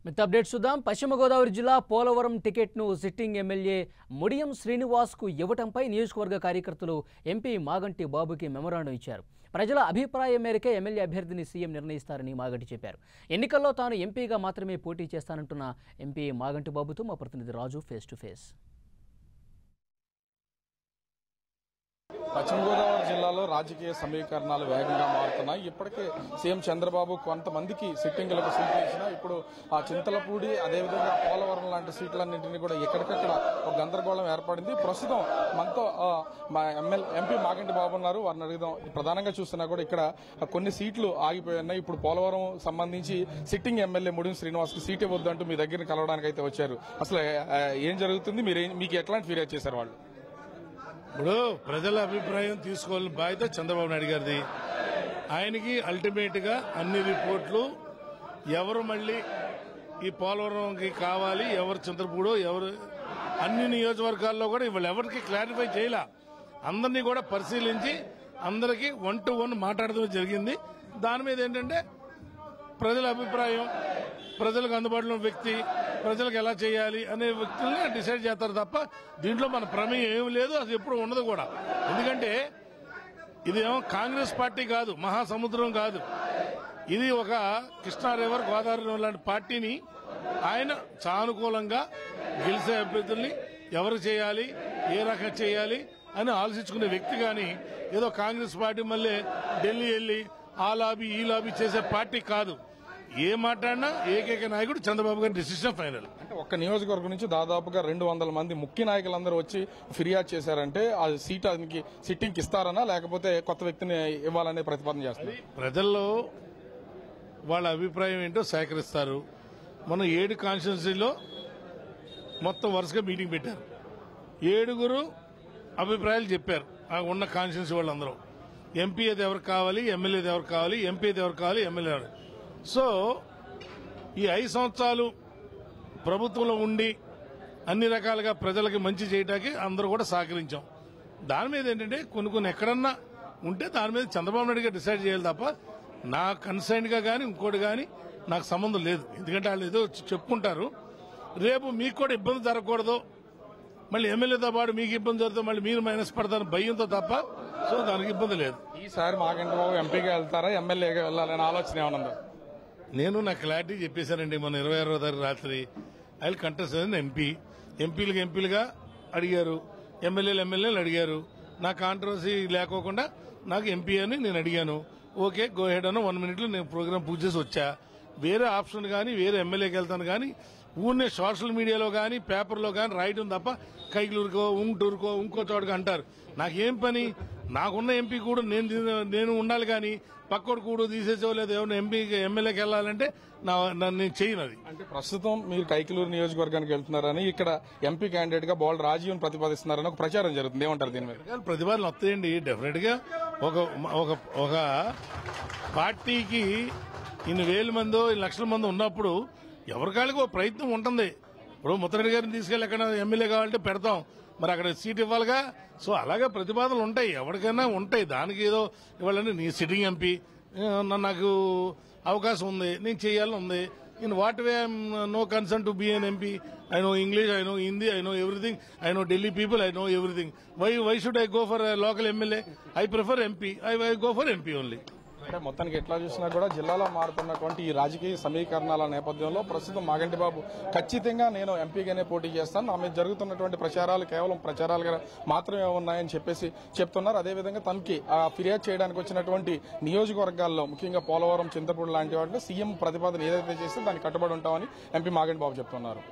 మిగతా అప్డేట్స్ చూద్దాం. పశ్చిమ గోదావరి జిల్లా పోలవరం టికెట్ను సిట్టింగ్ ఎమ్మెల్యే ముడియం శ్రీనివాస్కు ఇవ్వటంపై నియోజకవర్గ కార్యకర్తలు ఎంపీ మాగంటి బాబుకి మెమొరాండం ఇచ్చారు. ప్రజల అభిప్రాయం మేరకే ఎమ్మెల్యే అభ్యర్థిని సీఎం నిర్ణయిస్తారని మాగంటి చెప్పారు. ఎన్నికల్లో తాను ఎంపీగా మాత్రమే పోటీ చేస్తానంటున్న ఎంపీ మాగంటి బాబుతో మా ప్రతినిధి రాజు ఫేస్ టు ఫేస్. పశ్చిమ గోదావరి జిల్లాలో రాజకీయ సమీకరణాలు వేగంగా మారుతున్నాయి. ఇప్పటికే సీఎం చంద్రబాబు కొంతమందికి సిట్టింగులకు సీట్లు ఇచ్చినా ఇప్పుడు ఆ చింతలపూడి అదేవిధంగా పోలవరం లాంటి సీట్లన్నింటినీ కూడా ఎక్కడికక్కడ ఒక గందరగోళం ఏర్పడింది. ప్రస్తుతం మనతో ఎంపీ మాగంటి బాబు ఉన్నారు, వారిని అడుగుదాం. ప్రధానంగా చూస్తున్నా కూడా ఇక్కడ కొన్ని సీట్లు ఆగిపోయి ఇప్పుడు పోలవరం సంబంధించి సిట్టింగ్ ఎమ్మెల్యే ముడియం శ్రీనివాస్కి సీట్ ఇవ్వద్దు అంటూ మీ దగ్గర కలవడానికి అయితే వచ్చారు. అసలు ఏం జరుగుతుంది, మీకు ఎట్లాంటి ఫిర్యాదు చేశారు వాళ్ళు? ఇప్పుడు ప్రజల అభిప్రాయం తీసుకోవాలని బాధ్యత చంద్రబాబు నాయుడు గారిది. ఆయనకి అల్టిమేట్ గా అన్ని రిపోర్ట్లు ఎవరు మళ్ళీ ఈ పోలవరంకి కావాలి, ఎవరు చింతలపూడో, ఎవరు అన్ని నియోజకవర్గాల్లో కూడా ఇవాళ ఎవరికి క్లారిఫై చేయలే. అందరినీ కూడా పరిశీలించి అందరికీ 1 to 1 మాట్లాడడం జరిగింది. దాని మీద ఏంటంటే ప్రజల అభిప్రాయం, ప్రజలకు అందుబాటులో వ్యక్తి, ప్రజలకు ఎలా చేయాలి అనే వ్యక్తుల్ని డిసైడ్ చేస్తారు తప్ప దీంట్లో మన ప్రమేయం ఏమి లేదు, అది ఎప్పుడు ఉండదు కూడా. ఎందుకంటే ఇదేమో కాంగ్రెస్ పార్టీ కాదు, మహాసముద్రం కాదు. ఇది ఒక కృష్ణా రివర్, గోదావరి రివర్ లాంటి పార్టీని ఆయన సానుకూలంగా గెలిచే అభ్యర్థుల్ని ఎవరు చేయాలి, ఏ రకంగా చేయాలి అని ఆలోచించుకునే వ్యక్తి. కానీ ఏదో కాంగ్రెస్ పార్టీ మళ్ళీ ఢిల్లీ వెళ్లి ఆ లాబీ ఈ లాబీ చేసే పార్టీ కాదు. ఏ మాట్లాడినా ఏకైక నాయకుడు చంద్రబాబు గారి డిసిషన్ ఫైనల్. అంటే ఒక్క నియోజకవర్గం నుంచి దాదాపుగా 200 మంది ముఖ్య నాయకులందరూ వచ్చి ఫిర్యాదు చేశారంటే ఆ సీట్ అతనికి సిట్టింగ్కి ఇస్తారనా లేకపోతే కొత్త వ్యక్తిని ఇవ్వాలనే ప్రతిపాదన చేస్తారు. ప్రజల్లో వాళ్ళ అభిప్రాయం ఏంటో సేకరిస్తారు. మనం 7 కాన్స్టిట్యున్సీలో మొత్తం వరుసగా మీటింగ్ పెట్టారు. 7 అభిప్రాయాలు చెప్పారు ఉన్న కాన్స్టిట్యున్సీ వాళ్ళందరూ. ఎంపీ అయితే ఎవరు కావాలి, ఎమ్మెల్యే ఎవరు కావాలి, ఎంపీ అయితే ఎవరు కావాలి, ఎమ్మెల్యే ఎవరు. సో ఈ 5 సంవత్సరాలు ప్రభుత్వంలో ఉండి అన్ని రకాలుగా ప్రజలకి మంచి చేయడానికి అందరూ కూడా సహకరించాం. దాని మీద ఏంటంటే కొన్ని ఎక్కడన్నా ఉంటే దాని మీద చంద్రబాబు నాయుడు గారు డిసైడ్ చేయాలి తప్ప నా కన్సైన్ గా కానీ ఇంకోటి కానీ నాకు సంబంధం లేదు. ఎందుకంటే వాళ్ళు ఏదో చెప్పుకుంటారు, రేపు మీకు కూడా ఇబ్బంది జరగకూడదు, మళ్ళీ ఎమ్మెల్యేతో పాటు మీకు ఇబ్బంది జరుగుతుంది, మళ్ళీ మీరు మైనస్ పడతారు భయంతో తప్ప. సో దానికి ఇబ్బంది లేదు. ఈసారి మాగంటి బాబు ఎంపీగా వెళ్తారా, ఎమ్మెల్యేగా వెళ్ళాలనే ఆలోచన ఏమన్నా? నేను నా క్లారిటీ చెప్పేశానండి. మన 26వ తారీఖు రాత్రి ఐ కంటెస్ట్ ఎంపీ. ఎంపీలుగా అడిగారు, ఎమ్మెల్యేలు అడిగారు. నా కాంట్రవర్సీ లేకోకుండా నాకు ఎంపీ అని నేను అడిగాను. ఓకే గో హెడ్ అన్న 1 minute లో నేను ప్రోగ్రామ్ పూర్తి చేసి వచ్చా. వేరే ఆప్షన్ కానీ వేరే ఎమ్మెల్యేకి వెళ్తాను కానీ ఊరినే సోషల్ మీడియాలో కానీ పేపర్లో కానీ రాయటం తప్ప కైకలూరుకో ఉంటూరుకో ఇంకో చోటుగా అంటారు. నాకేం పని? నాకున్న ఎంపీ కూడా నేను ఉండాలి కానీ పక్కోడు కూడా తీసేసో లేదు ఏమన్నా ఎమ్మెల్యేకి వెళ్ళాలంటే నేను చేయను. అది అంటే ప్రస్తుతం మీరు కైకలూరు నియోజకవర్గానికి వెళ్తున్నారని ఇక్కడ ఎంపీ క్యాండిడేట్ గా బోల్డ్ రాజీవ్ని ప్రతిపాదిస్తున్నారని ఒక ప్రచారం జరుగుతుంది, ఏమంటారు దీని మీద? ప్రతిపాదనలు వస్తాయండి. డెఫినెట్ గా ఒక పార్టీకి ఇన్ని వేల మందో 1 లక్షల మంది ఉన్నప్పుడు ఎవరికాళ్ళకి ఒక ప్రయత్నం ఉంటుంది. ఇప్పుడు ముత్తరెడ్డి గారిని తీసుకెళ్లి ఎక్కడ ఎమ్మెల్యే కావాలంటే పెడతాం, మరి అక్కడ సీట్ ఇవ్వాలిగా. సో అలాగే ప్రతిపాదనలు ఉంటాయి, ఎవరికైనా ఉంటాయి. దానికి ఏదో ఇవ్వాలంటే నీ సిట్టింగ్ ఎంపీ నాకు అవకాశం ఉంది, నేను చేయాలని ఉంది. In what way I'm no concern to be an MP. I know English, I know Hindi, I know everything, I know Delhi people, I know everything. Why should I go for local MLA? I prefer MP, I go for MP only. అంటే మొత్తానికి ఎట్లా చూసినా కూడా జిల్లాలో మారుతున్నటువంటి ఈ రాజకీయ సమీకరణాల నేపథ్యంలో ప్రస్తుతం మాగంటి బాబు ఖచ్చితంగా నేను ఎంపీగానే పోటీ చేస్తాను, నా మీద జరుగుతున్నటువంటి ప్రచారాలు కేవలం ప్రచారాలుగా మాత్రమే ఉన్నాయని చెప్పేసి చెప్తున్నారు. అదేవిధంగా తనకి ఫిర్యాదు చేయడానికి వచ్చినటువంటి నియోజకవర్గాల్లో ముఖ్యంగా పోలవరం, చింతపూడి లాంటి వాటిలో సీఎం ప్రతిపాదన ఏదైతే చేస్తే దానికి కట్టుబడి ఉంటామని ఎంపీ మాగంటి బాబు చెప్తున్నారు.